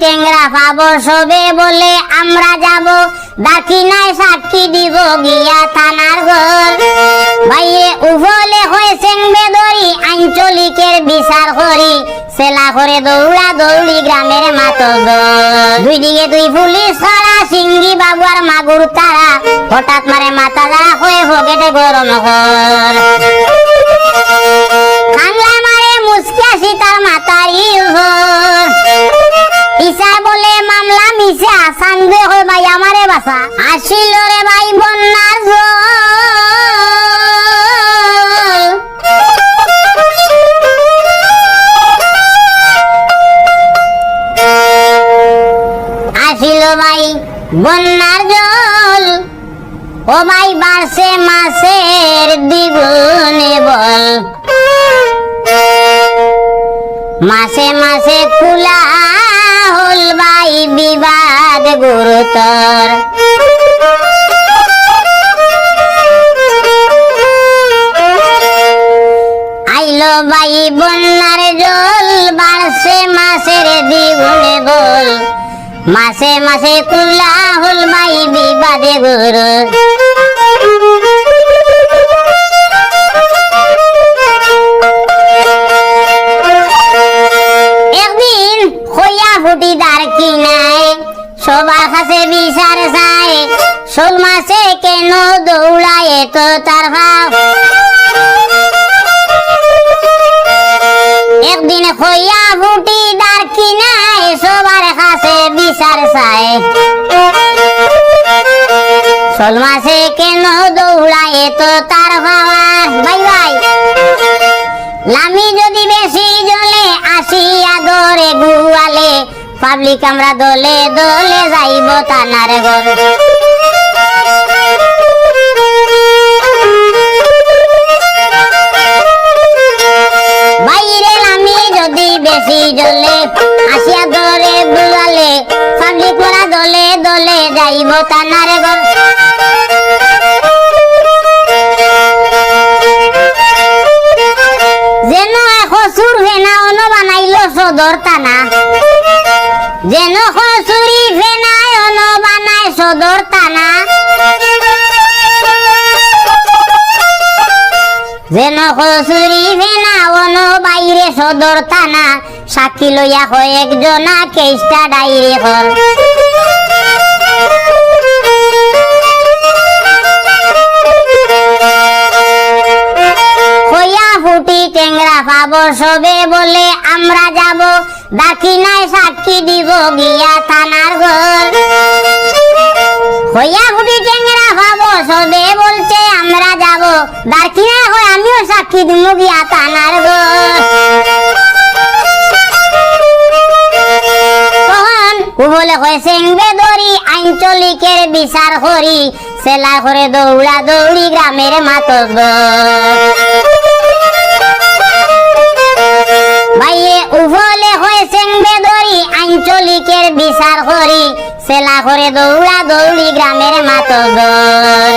টেংরা পাবো সবে বলে আমরা যাব দাক্ষিণায় সাক্ষী দিব গিয়া থানার ঘর ভাইয়ে উভলে হয়েছে বেদরি আঞ্চলিকের বিচার করি সেলা করে দৌড়া দৌড়ি গ্রামের মাতব্বর দুই দিকে দুই পুলিশ ছাড়া সিঙ্গি বাবু আর মাগুর তারা হঠাৎ মারে মাথা যারা হয়ে ভোগেটে গরম ঘর কাংলা মারে মুসকা সীতার মাতারি ঘর ইসা বলে মামলা মিশা সানবে হই ভাই আমারে বাসা আসিল রে ভাই বন্যার জল আসিল ভাই বন্যার জল ও ভাই বাড়ছে মাছের দ্বিগুণে বল মাসে মাসে খোলা হল ভাই বিবাদ গুরুতর আইলো ভাই বন্যার জল বাড়ছে মাসের দ্বিগুণে বল মাসে মাসে খোলা হল ভাই বিবাদে গুরু একদিন হইয়া ফুটি দার কিনায় সবার কাছে বিচার চায় শোল মাসে কেন দৌড়ায় তো তার ভাব একদিন হইয়া ফুটি দার কিনায় সবার কাছে বিচার চায় শোল মাসে কেন দৌড়ায় তো তার ভাবা ভাই ভাই লামি যদি বেশি জলে আসিয়া ধরে গুয়ালে পাবলিক আমরা দলে দলে যাইব তানার ঘর বাইরে লামি যদি বেশি জলে আসিয়া ধরে গুয়ালে পাবলিক আমরা দলে দলে যাইব তানার ঘর যেন খসুর ফেনা অন বানাইল সদর টানা যেন খসুরি ফেনায় অন বানায় সদর টানা যেন খসুরি ফেনা অন বাইরে সদর টানা সাক্ষী লইয়া কয়েকজনা কেসটা ডাইরে হল টেংরা পাবো সবে বলে আমরা যাব দাক্ষিণায় সাক্ষী দিব গিয়া থানার ঘর হইয়া হুটি টেংরা পাবো সবে বলছে আমরা যাব দাক্ষিণায় হয় আমিও সাক্ষী দিব গিয়া থানার ঘর তখন বলে হয়েছে বেদরি আঞ্চলিকের বিচার করি সেলা করে দৌড়া দৌড়ি গ্রামের মাতব্বর ভাইয়ে উভলে হয়েছে বেদরি আঞ্চলিকের বিচার করি সেলা করে দৌড়া দৌড়ি গ্রামের মাতব্বর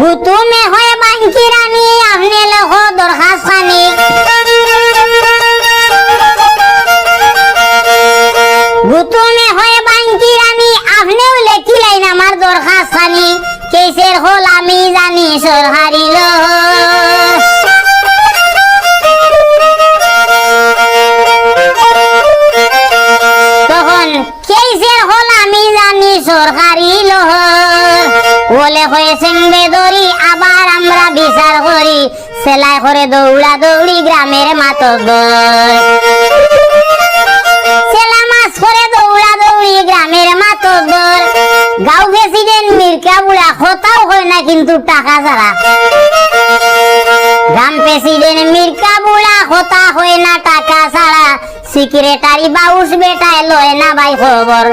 গুতুমে হয়ে বাঙ্কি রানী আপনি লেখ দরখাস্ত খানি গুতুমে হয়ে বাঙ্কি রানী আপনিও লেখিলেন আমার দরখাস্ত খানি কেসের হল আমি জানি সরকারি তখন কেসের হল আমি জানি সরকারি লহর বলে হয়েছে বেদরি আবার আমরা বিচার করি সেলাই করে দৌড়া দৌড়ি গ্রামের মাতব্বর সেলা মাছ করে দৌড়া দৌড়ি গ্রামের মাতব্বর গাঁও প্রেসিডেন্ট মির্কা বুড়া হতাও হয় না কিন্তু টাকা ছাড়া গ্রাম প্রেসিডেন্ট মির্কা বুড়া হতা হয় না টাকা ছাড়া সেক্রেটারি বাউস বেটায় লয় না ভাই খবর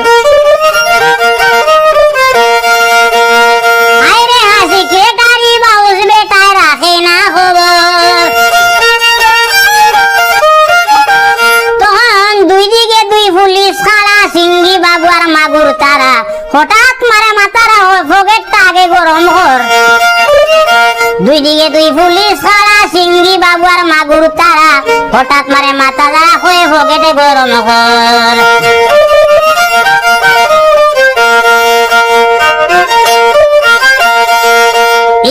আইরে হা সেক্রেটারি বাউস বেটায় রাখে না খবর তখন দুই দিকে দুই পুলিশ ছাড়া সিঙ্গি বাবু আর মাগুর তারা হঠাৎ মারে মাতারা ফোকেটটা আগে গরম কর দুই দিকে দুই পুলিশ ছাড়া সিঙ্গি বাবু আর মাগুর তারা হঠাৎ মারে মাথা যারা হয়ে পকেটে গরম ঘর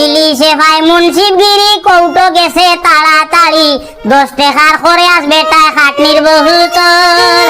ইলিশে ভাই মুন্সিবগিরি কৌটো গেছে তাড়াতাড়ি 10 টাকার করে আসবে তাই খাটনির বহুতর